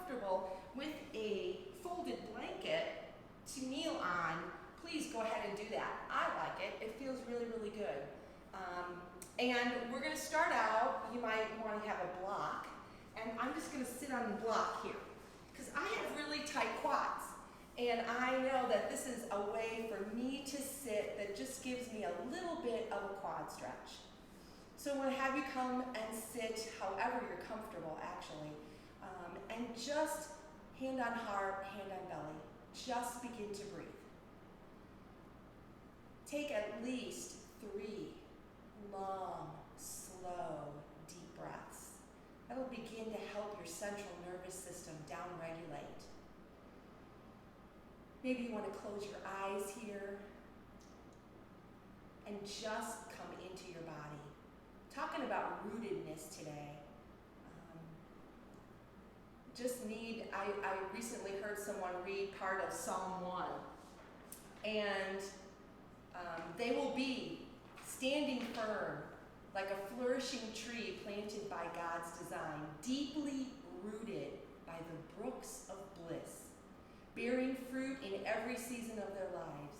comfortable with a folded blanket to kneel on, please go ahead and do that. I like it. It feels really, really good. And we're going to start out, you might want to have a block, and I'm just going to sit on the block here because I have really tight quads, and I know that this is a way for me to sit that just gives me a little bit of a quad stretch. So I'm going to have you come and sit however you're comfortable, actually, and just hand on heart, hand on belly, just begin to breathe. Take at least 3 long, slow, deep breaths. That will begin to help your central nervous system downregulate. Maybe you want to close your eyes here and just come into your body. Talking about rootedness today. I recently heard someone read part of Psalm 1, and they will be standing firm like a flourishing tree planted by God's design, deeply rooted by the brooks of bliss, bearing fruit in every season of their lives.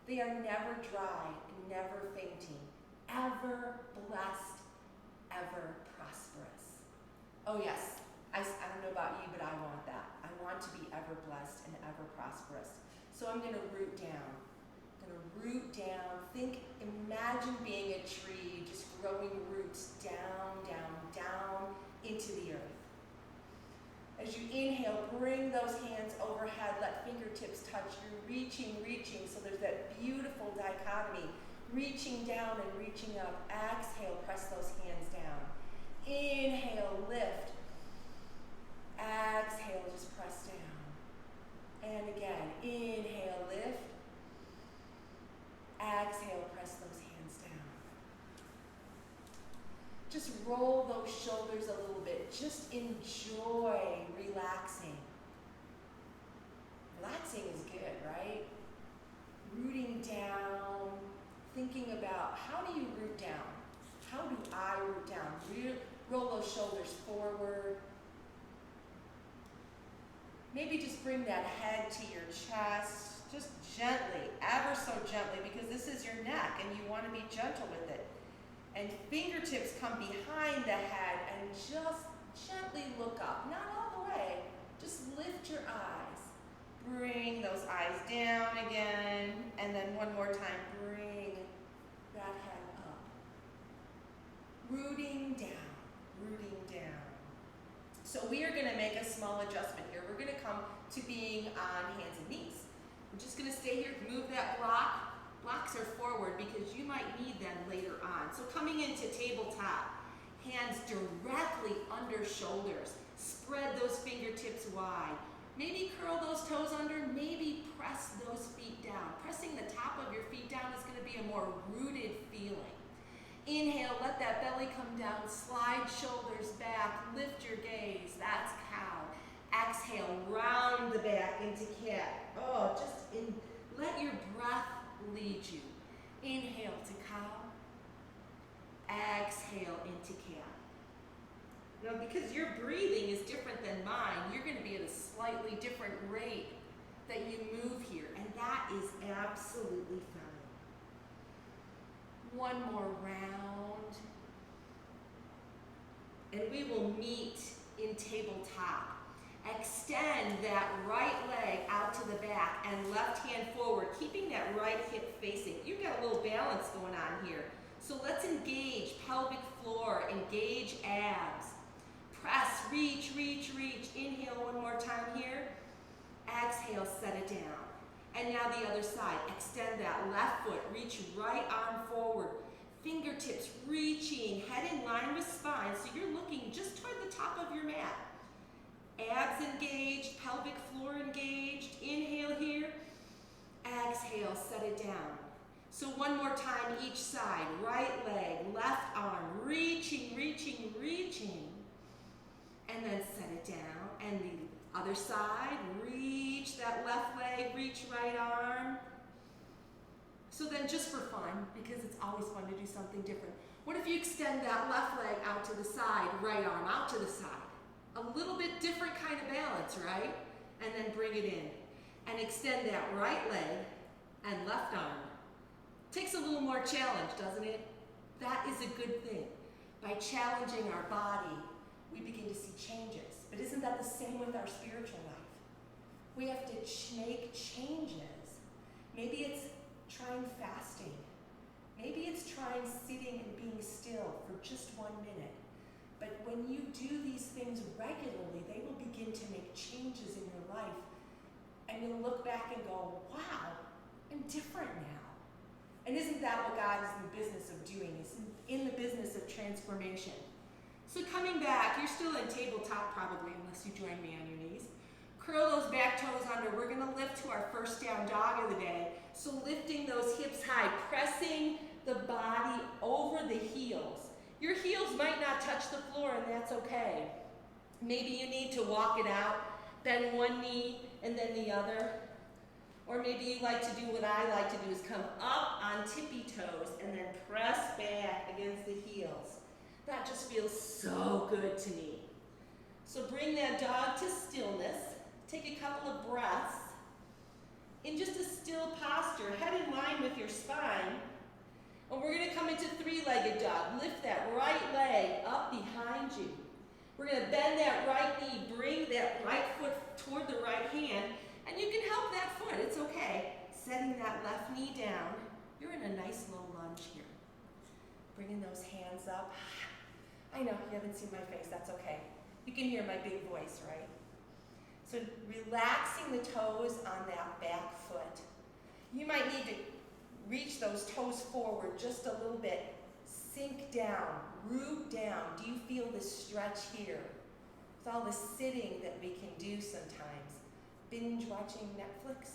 They are never dry, never fainting, ever blessed, ever prosperous. Oh yes, I don't know about you, but I want that. I want to be ever blessed and ever prosperous. So I'm going to root down. Imagine being a tree, just growing roots down, down, down into the earth. As you inhale, bring those hands overhead, let fingertips touch. You're reaching, so there's that beautiful dichotomy. Reaching down and reaching up. Exhale, press those hands down. Inhale, lift. Exhale, just press down. And again, inhale, lift. Exhale, press those hands down. Just roll those shoulders a little bit. Just enjoy relaxing. Relaxing is good, right? Rooting down, thinking about how do you root down? How do I root down? Roll those shoulders forward. Maybe just bring that head to your chest, just gently, ever so gently, because this is your neck and you want to be gentle with it. And fingertips come behind the head and just gently look up. Not all the way, just lift your eyes. Bring those eyes down again, and then one more time, bring that head up. Rooting down, rooting down. So we are going to make a small adjustment here. We're going to come to being on hands and knees. We're just going to stay here, move that block. Blocks are forward because you might need them later on. So coming into tabletop, hands directly under shoulders. Spread those fingertips wide. Maybe curl those toes under, maybe press those feet down. Pressing the top of your feet down is going to be a more rooted feeling. Inhale, let that belly come down, slide shoulders back, lift your gaze, that's cow. Exhale, round the back into cat. Let your breath lead you. Inhale to cow, exhale into cat. Now, because your breathing is different than mine, you're going to be at a slightly different rate that you move here, and that is absolutely fine. One more round, and we will meet in tabletop. Extend that right leg out to the back and left hand forward, keeping that right hip facing. You've got a little balance going on here. So let's engage pelvic floor, engage abs. Press, reach, reach, reach. Inhale one more time here. Exhale, set it down. And now the other side. Extend that left foot, reach right arm forward. Fingertips reaching, head in line with spine, so you're looking just toward the top of your mat. Abs engaged, pelvic floor engaged. Inhale here. Exhale, set it down. So one more time each side. Right leg, left arm, reaching, reaching, reaching. And then set it down. And the other side, reach that left leg, reach right arm. So then just for fun, because it's always fun to do something different, what if you extend that left leg out to the side, right arm out to the side? A little bit different kind of balance, right? And then bring it in. And extend that right leg and left arm. Takes a little more challenge, doesn't it? That is a good thing. By challenging our body, we begin to see changes. But isn't that the same with our spiritual life? We have to make changes. Maybe it's trying fasting. Maybe it's trying sitting and being still for just 1 minute. But when you do these things regularly, they will begin to make changes in your life. And you'll look back and go, wow, I'm different now. And isn't that what God is in the business of doing? He's in the business of transformation. So coming back, you're still in tabletop probably, unless you join me on your knees. Curl those back toes under. We're going to lift to our first down dog of the day. So lifting those hips high, pressing the body over the heels. Your heels might not touch the floor, and that's okay. Maybe you need to walk it out, bend one knee and then the other. Or maybe you like to do what I like to do, is come up on tippy toes and then press back against the heels. That just feels so good to me. So bring that dog to stillness. Take a couple of breaths in just a still posture, head in line with your spine. And we're going to come into three-legged dog. Lift that right leg up behind you. We're going to bend that right knee, bring that right foot toward the right hand, and you can help that foot, it's okay. Setting that left knee down. You're in a nice low lunge here. Bringing those hands up. I know, you haven't seen my face, that's okay. You can hear my big voice, right? So relaxing the toes on that back foot. You might need to reach those toes forward just a little bit. Sink down, root down. Do you feel this stretch here? With all the sitting that we can do sometimes. Binge watching Netflix?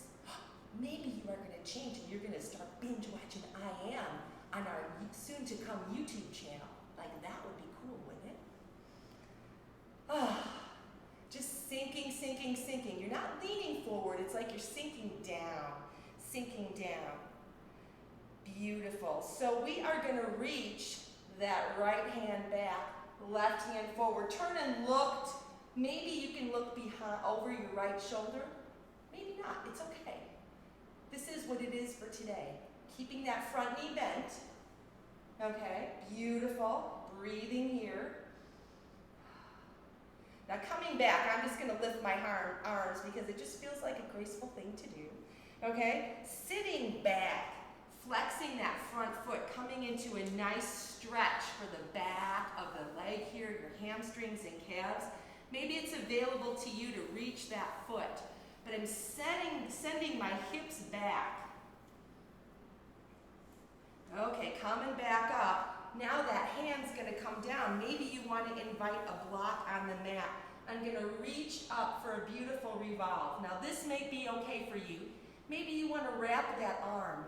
Maybe you are going to change and you're going to start binge watching I Am on our soon to come YouTube channel. Like that would be cool, wouldn't it? Just sinking, sinking, sinking. You're not leaning forward. It's like you're sinking down, sinking down. Beautiful. So we are going to reach that right hand back, left hand forward. Turn and look. Maybe you can look behind, over your right shoulder. Maybe not. It's okay. This is what it is for today. Keeping that front knee bent. Okay. Beautiful. Breathing here. Now coming back, I'm just going to lift my arms because it just feels like a graceful thing to do. Okay. Sitting back. Flexing that front foot, coming into a nice stretch for the back of the leg here, your hamstrings and calves. Maybe it's available to you to reach that foot, but I'm sending my hips back. Okay, coming back up. Now that hand's going to come down. Maybe you want to invite a block on the mat. I'm going to reach up for a beautiful revolve. Now this may be okay for you. Maybe you want to wrap that arm.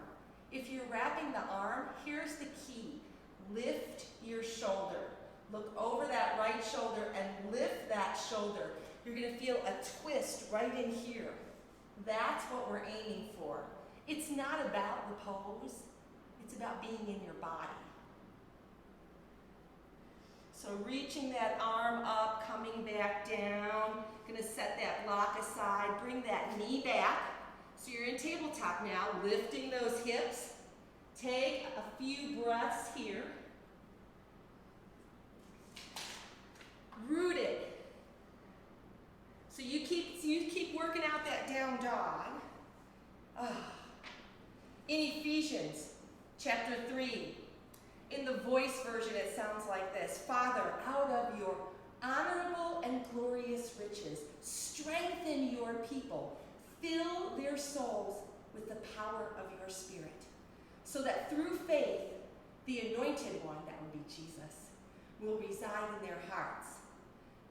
If you're wrapping the arm, here's the key. Lift your shoulder. Look over that right shoulder and lift that shoulder. You're going to feel a twist right in here. That's what we're aiming for. It's not about the pose. It's about being in your body. So reaching that arm up, coming back down. Going to set that block aside. Bring that knee back. So you're in tabletop now, lifting those hips. Take a few breaths here. Root it. So you keep working out that down dog. In Ephesians chapter 3, in the voice version it sounds like this. Father, out of your honorable and glorious riches, strengthen your people. Fill their souls with the power of your Spirit, so that through faith, the anointed one, that would be Jesus, will reside in their hearts.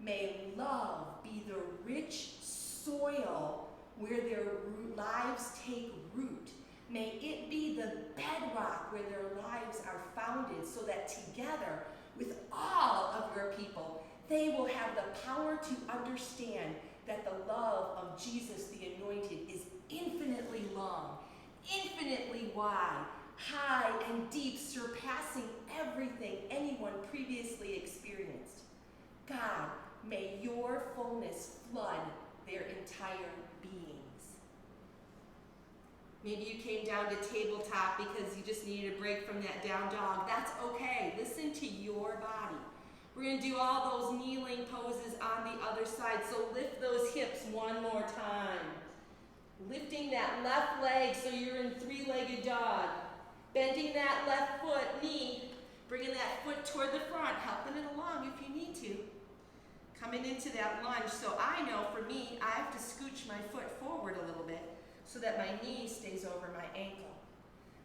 May love be the rich soil where their lives take root. May it be the bedrock where their lives are founded, so that together with all of your people, they will have the power to understand that the love of Jesus the Anointed is infinitely long, infinitely wide, high and deep, surpassing everything anyone previously experienced. God, May your fullness flood their entire beings. Maybe you came down to tabletop because you just needed a break from that down dog. That's okay. Listen to your body. We're going to do all those kneeling poses on the other side. So lift those hips one more time. Lifting that left leg so you're in three-legged dog. Bending that left foot, knee. Bringing that foot toward the front, helping it along if you need to. Coming into that lunge. So I know for me, I have to scooch my foot forward a little bit so that my knee stays over my ankle.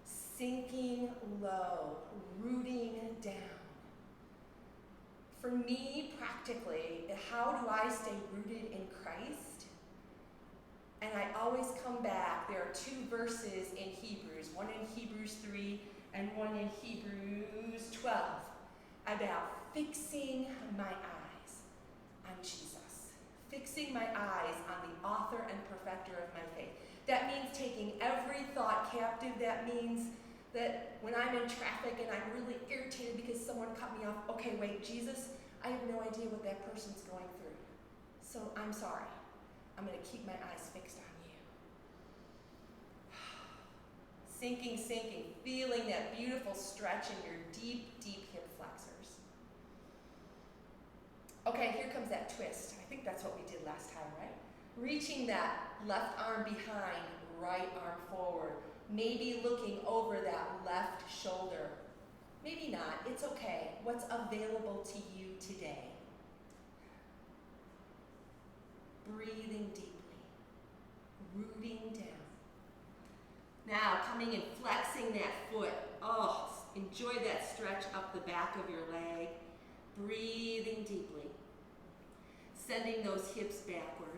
Sinking low, rooting down. For me, practically, how do I stay rooted in Christ? And I always come back. There are two verses in Hebrews, one in Hebrews 3 and one in Hebrews 12, about fixing my eyes on Jesus. Fixing my eyes on the author and perfecter of my faith. That means taking every thought captive. That means that when I'm in traffic and I'm really irritated because someone cut me off, okay, wait, Jesus, I have no idea what that person's going through. So I'm sorry. I'm going to keep my eyes fixed on you. Sinking, feeling that beautiful stretch in your deep, deep hip flexors. Okay, here comes that twist. I think that's what we did last time, right? Reaching that left arm behind, right arm forward. Maybe looking over that left shoulder. Maybe not. It's okay. What's available to you today? Breathing deeply. Rooting down. Now, coming and flexing that foot. Oh, enjoy that stretch up the back of your leg. Breathing deeply. Sending those hips backward.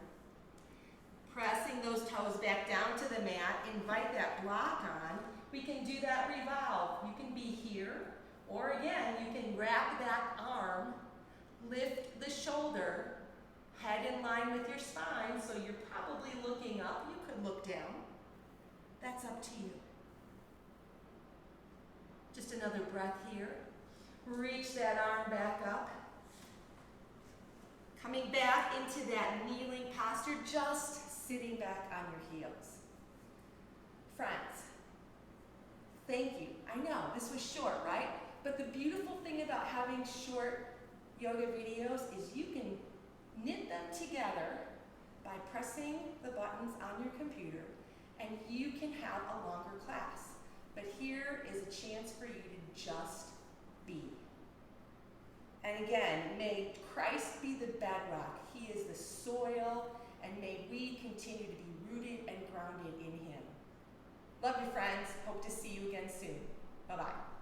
Pressing those toes back down to the mat. Invite that block on. We can do that revolve. You can be here, or again, you can wrap that arm, lift the shoulder, head in line with your spine, so you're probably looking up. You could look down. That's up to you. Just another breath here. Reach that arm back up. Coming back into that kneeling posture, just sitting back on your heels. Friends, thank you. I know, this was short, right? But the beautiful thing about having short yoga videos is you can knit them together by pressing the buttons on your computer, and you can have a longer class. But here is a chance for you to just be. And again, may Christ be the bedrock. He is the soil, and may we continue to be rooted and grounded in him. Love you, friends. Hope to see you again soon. Bye-bye.